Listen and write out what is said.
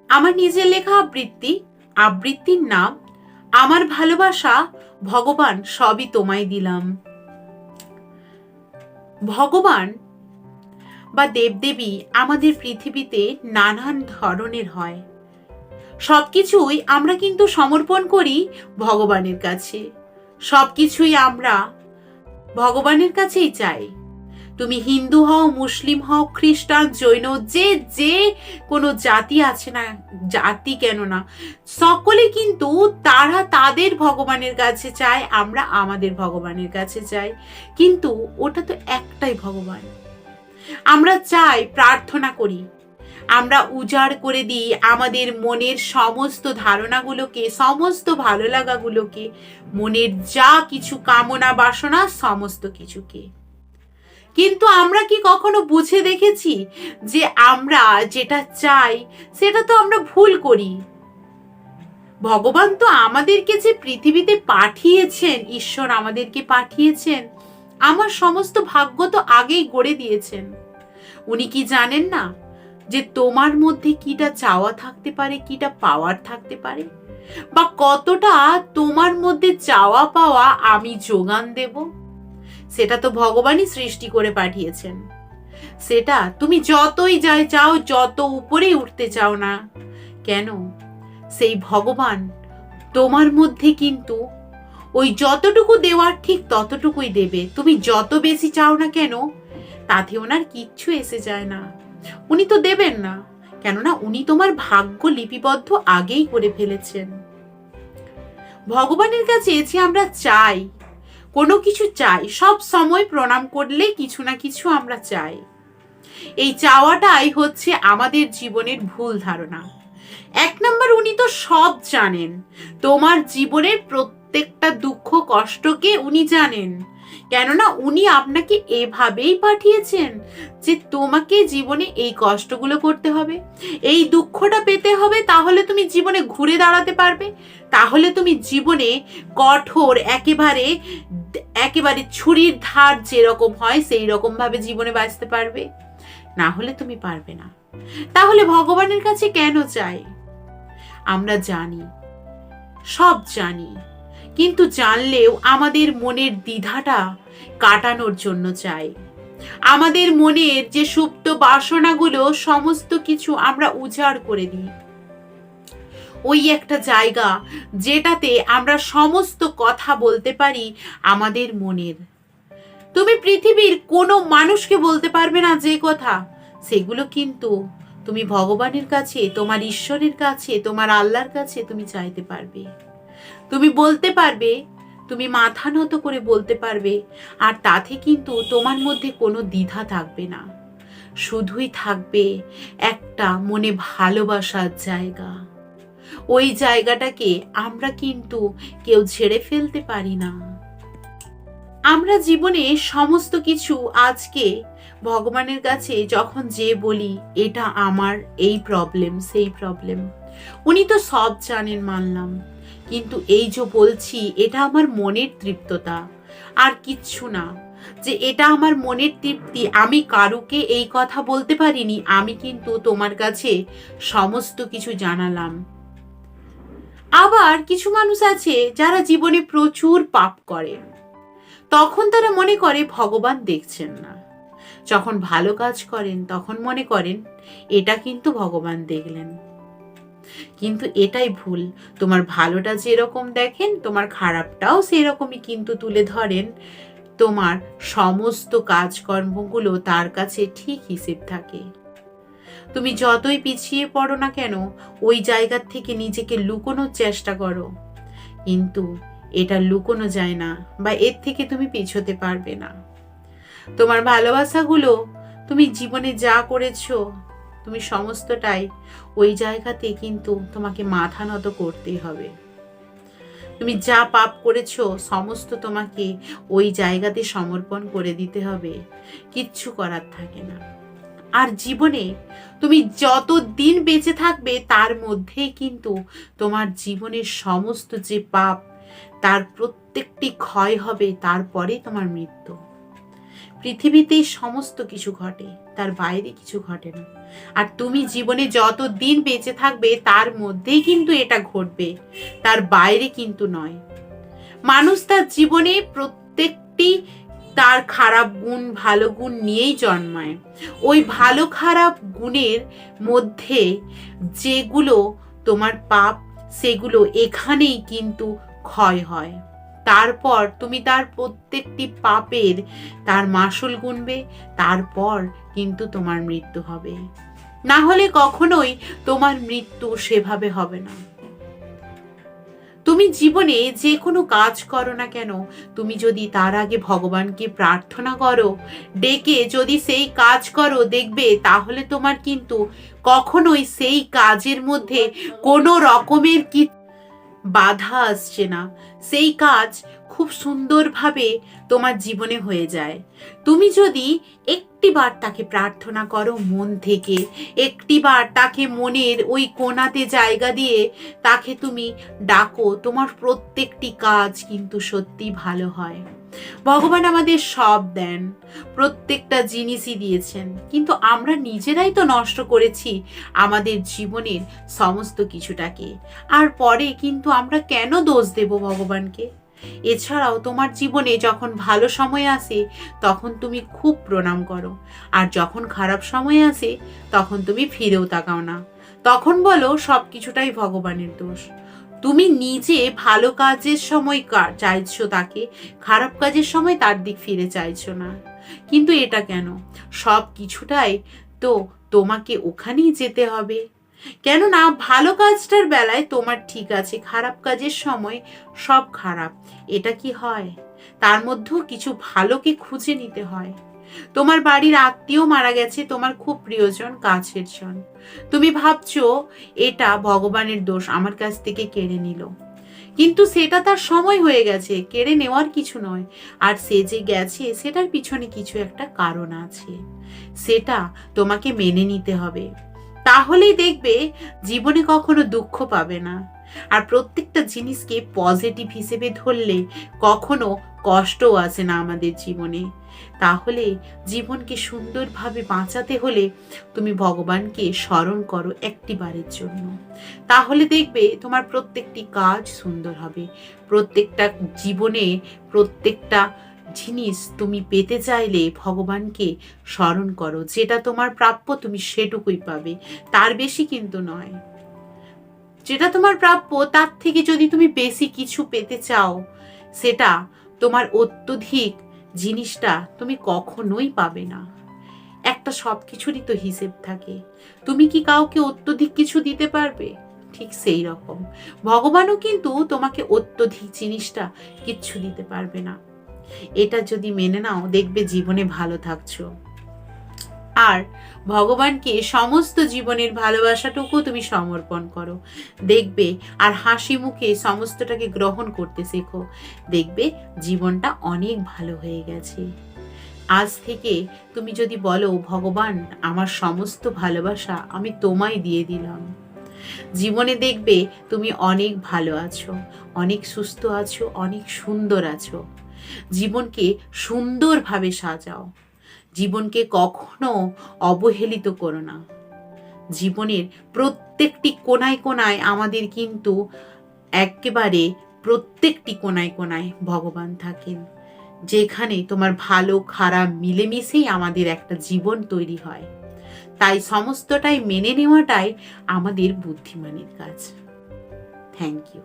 আমার নিজের লেখা আবৃত্তির নাম আমার ভালোবাসা ভগবান সবই তোমায় দিলাম। ভগবান বা দেবদেবী আমাদের পৃথিবীতে নানান ধরনের হয়। সবকিছুই আমরা কিন্তু সমর্পণ করি ভগবানের কাছে। সবকিছুই আমরা ভগবানের কাছেই চাই। তুমি হিন্দু হও, মুসলিম হও, খ্রিস্টান, জৈন, যে কোনো জাতি আছে না, জাতি কেন না, সকলে কিন্তু তারা তাদের ভগবানের কাছে চায়, আমরা আমাদের ভগবানের কাছে চাই। কিন্তু ওটা তো একটাই ভগবান। আমরা চাই, প্রার্থনা করি, আমরা উজাড় করে দিই আমাদের মনের সমস্ত ধারণাগুলোকে, সমস্ত ভালো লাগাগুলোকে, মনের যা কিছু কামনা বাসনা সমস্ত কিছুকে। কিন্তু আমরা কি কখনো বুঝে দেখেছি যে আমরা যেটা চাই সেটা তো আমরা ভুল করি? ভগবান তো আমাদেরকে যে পৃথিবীতে পাঠিয়েছেন, ঈশ্বর আমাদেরকে পাঠিয়েছেন, আমার সমস্ত ভাগ্য তো আগেই গড়ে দিয়েছেন। উনি কি জানেন না যে তোমার মধ্যে কিটা চাওয়া থাকতে পারে, কিটা পাওয়ার থাকতে পারে, বা কতটা তোমার মধ্যে চাওয়া পাওয়া আমি যোগান দেব? সেটা তো ভগবানই সৃষ্টি করে পাঠিয়েছেন। সেটা তুমি যতই যাই চাও, যত উপরে উঠতে চাও না কেন, সেই ভগবান তোমার মধ্যে কিন্তু ওই যতটুকু দেওয়ার ঠিক ততটুকুই দেবে। তুমি যত বেশি চাও না কেন, তাতে ওনার কিচ্ছু এসে যায় না, উনি তো দেবেন না। কেননা উনি তোমার ভাগ্য লিপিবদ্ধ আগেই করে ফেলেছেন। ভগবানের কাছে যে আমরা চাই, কোনো কিছু চাই, সব সময় প্রণাম করলে কিছু না কিছু আমরা চাই। এই চাওয়াটাই হচ্ছে আমাদের জীবনের ভুল ধারণা। এক নম্বর, উনি তো সব জানেন, তোমার জীবনের প্রত্যেকটা দুঃখ কষ্টকে উনি জানেন। কেননা উনি আপনাকে এভাবেই পাঠিয়েছেন যে তোমাকে জীবনে এই কষ্টগুলো করতে হবে, এই দুঃখটা পেতে হবে, তাহলে তুমি জীবনে ঘুরে দাঁড়াতে পারবে, তাহলে তুমি জীবনে কঠোর একেবারে একেবারে ছুরির ধার যেরকম হয় সেই রকম ভাবে জীবনে বাঁচতে পারবে, না হলে তুমি পারবে না। তাহলে ভগবানের কাছে কেন চাই? আমরা জানি, সব জানি, কিন্তু জানলেও আমাদের মনের দ্বিধাটা কাটানোর জন্য চাই। আমাদের মনের যে সুপ্ত বাসনাগুলো সমস্ত কিছু আমরা উজাড় করে দিই। ওই একটা জায়গা যেটাতে আমরা সমস্ত কথা বলতে পারি আমাদের মনের। তুমি পৃথিবীর কোনো মানুষকে বলতে পারবে না যে কথা, সেগুলো কিন্তু তুমি ভগবানের কাছে, তোমার ঈশ্বরের কাছে, তোমার আল্লাহর কাছে তুমি চাইতে পারবে। তুমি বলতে পারবে, তুমি মাথা নত করে বলতে পারবে, আর তাতে কিন্তু তোমার মধ্যে কোনো দ্বিধা থাকবে না। শুধুই থাকবে একটা মনে ভালোবাসার জায়গা। ওই জায়গাটাকে আমরা কিন্তু কেউ ছেড়ে ফেলতে পারি না। আমরা জীবনে সমস্ত কিছু আজকে ভগবানের কাছে যখন যে বলি এটা আমার এই প্রবলেম সেই প্রবলেম, উনি তো সব জানেন মানলাম, কিন্তু এই যে বলছি এটা আমার মনের তৃপ্ততা, আর কিচ্ছু না। যে এটা আমার মনের তৃপ্তি, আমি কারুকে এই কথা বলতে পারিনি, আমি কিন্তু তোমার কাছে সমস্ত কিছু জানালাম। আবার কিছু মানুষ আছে যারা জীবনে প্রচুর পাপ করে, তখন তারা মনে করে ভগবান দেখছেন না। যখন ভালো কাজ করেন তখন মনে করেন এটা কিন্তু ভগবান দেখলেন। কিন্তু এটাই ভুল। তোমার ভালোটা যেরকম দেখেন, তোমার খারাপটাও সেরকমই কিন্তু তুলে ধরেন। তোমার সমস্ত কাজকর্মগুলো তার কাছে ঠিক হিসেব থাকে। তুমি যতই পিছিয়ে পড়ো না কেন, ওই জায়গা থেকে নিজেকে লুকোনোর চেষ্টা করো, কিন্তু এটা লুকোনো যায় না, বা এর থেকে তুমি পিছোতে পারবে না। তোমার ভালোবাসাগুলো তুমি জীবনে যা করেছো, তুমি সমস্তটাই ওই জায়গাতে কিন্তু তোমাকে মাথা নত করতেই হবে। তুমি যা পাপ করেছো সমস্ত তোমাকে ওই জায়গাতে সমর্পণ করে দিতে হবে, কিচ্ছু করার থাকে না। আর জীবনে তুমি যত দিন বেঁচে থাকবে তার মধ্যেই কিন্তু তোমার জীবনের সমস্ত যে পাপ তার প্রত্যেকটি ক্ষয় হবে, তারপরে তোমার মৃত্যু। পৃথিবীতেই সমস্ত কিছু ঘটে। তার বাইরে কিছু ঘটে না। আর তুমি জীবনে যত দিন বেঁচে থাকবে তার মধ্যেই কিন্তু এটা ঘটবে, তার বাইরে কিন্তু নয়। মানুষ তার জীবনে প্রত্যেকটি তার খারাপ গুণ ভালো গুণ নিয়েই জন্মায়। ওই ভালো খারাপ গুণের মধ্যে যেগুলো তোমার পাপ, সেগুলো এখানেই কিন্তু ক্ষয় হয়। তারপর তুমি তার প্রত্যেকটি পাপের তার মাসুল গুনবে, তারপর কিন্তু তোমার মৃত্যু হবে। না হলে কখনোই তোমার মৃত্যু সেভাবে হবে না। তুমি জীবনে যে কোনো কাজ করো না কেন, তুমি যদি তার আগে ভগবানকে প্রার্থনা করো, ডেকে যদি সেই কাজ করো, দেখবে তাহলে তোমার কিন্তু কখনোই সেই কাজের মধ্যে কোনো রকমের কি বাধা আসছে না। সেই কাজ খুব সুন্দরভাবে তোমার জীবনে হয়ে যায়। তুমি যদি একটিবার তাকে প্রার্থনা করো মন থেকে, একটিবার তাকে মনের ওই কোণাতে জায়গা দিয়ে তাকে তুমি ডাকো, তোমার প্রত্যেকটি কাজ কিন্তু সত্যি ভালো হয়। ভগবান আমাদের সব দেন, প্রত্যেকটা জিনিসই দিয়েছেন, কিন্তু আমরা নিজেরাই তো নষ্ট করেছি আমাদের জীবনের সমস্ত কিছুটাকে। আর পরে কিন্তু আমরা কেন দোষ দেব ভগবানকে? এছাড়াও তোমার জীবনে যখন ভালো সময় আসে তখন তুমি খুব প্রণাম করো, আর যখন খারাপ সময় আসে তখন তুমি ফিরেও তাকাও না। তখন বলো সব কিছুটাই ভগবানের দোষ। তুমি নিজে ভালো কাজের সময় চাইছো তাকে, খারাপ কাজের সময় তার দিক ফিরে চাইছো না। কিন্তু এটা কেন? সব কিছুটাই তো তোমাকে ওখানেই যেতে হবে। কেননা ভালো কাজটার বেলায় তোমার ঠিক আছে, খারাপ কাজের সময় সব খারাপ। এটা কি হয়? তার মধ্যেও কিছু ভালোকে খুঁজে নিতে হয়। তোমার বাড়ির আত্মীয় মারা গেছে, তোমার খুব প্রিয়জন, কাছের জন। তুমি ভাবছো এটা ভগবানের দোষ, আমার কাছ থেকে কেড়ে নিল। কিন্তু সেটা তার সময় হয়ে গেছে, কেড়ে নেওয়ার কিছু নয়। আর সে যে গেছে সেটার পিছনে কিছু একটা কারণ আছে, সেটা তোমাকে মেনে নিতে হবে। তাহলেই দেখবে জীবনে কখনো দুঃখ পাবে না। আর প্রত্যেকটা জিনিসকে পজিটিভ হিসেবে ধরলে কখনো কষ্টও আসে না আমাদের জীবনে। তাহলে জীবনকে সুন্দরভাবে বাঁচাতে হলে তুমি ভগবানকে স্মরণ করো একটিবারের জন্য। তাহলে দেখবে তোমার প্রত্যেকটি কাজ সুন্দর হবে। প্রত্যেকটা জীবনে প্রত্যেকটা জিনিস তুমি পেতে চাইলে ভগবানকে স্মরণ করো। যেটা তোমার প্রাপ্য তুমি সেটুকুই পাবে, তার বেশি কিন্তু নয়। যেটা তোমার প্রাপ্য তার থেকে যদি তুমি বেশি কিছু পেতে চাও, সেটা তোমার অত্যধিক জিনিসটা তুমি কখনোই পাবে না। একটা সব কিছুরই তো হিসেব থাকে। তুমি কি কাউকে অত্যধিক কিছু দিতে পারবে? ঠিক সেই রকম ভগবানও কিন্তু তোমাকে অত্যধিক জিনিসটা কিচ্ছু দিতে পারবে না। এটা যদি মেনে নাও, দেখবে জীবনে ভালো থাকছো। আর ভগবানকে সমস্ত জীবনের ভালোবাসাটুকু তুমি সমর্পণ করো, দেখবে। আর হাসি মুখে সমস্তটাকে গ্রহণ করতে শেখো, দেখবে জীবনটা অনেক ভালো হয়ে গেছে। আজ থেকে তুমি যদি বলো, ভগবান আমার সমস্ত ভালোবাসা আমি তোমায় দিয়ে দিলাম, জীবনে দেখবে তুমি অনেক ভালো আছো, অনেক সুস্থ আছো, অনেক সুন্দর আছো। জীবনকে সুন্দরভাবে সাজাও, জীবনকে কখনো অবহেলিত করো না। জীবনের প্রত্যেকটি কোনায় কোনায় আমাদের কিন্তু একেবারে প্রত্যেকটি কোনায় কোনায় ভগবান থাকেন, যেখানে তোমার ভালো খারাপ মিলেমিশেই আমাদের একটা জীবন তৈরি হয়। তাই সমস্তটাই মেনে নেওয়াটাই আমাদের বুদ্ধিমানের কাজ। Thank you.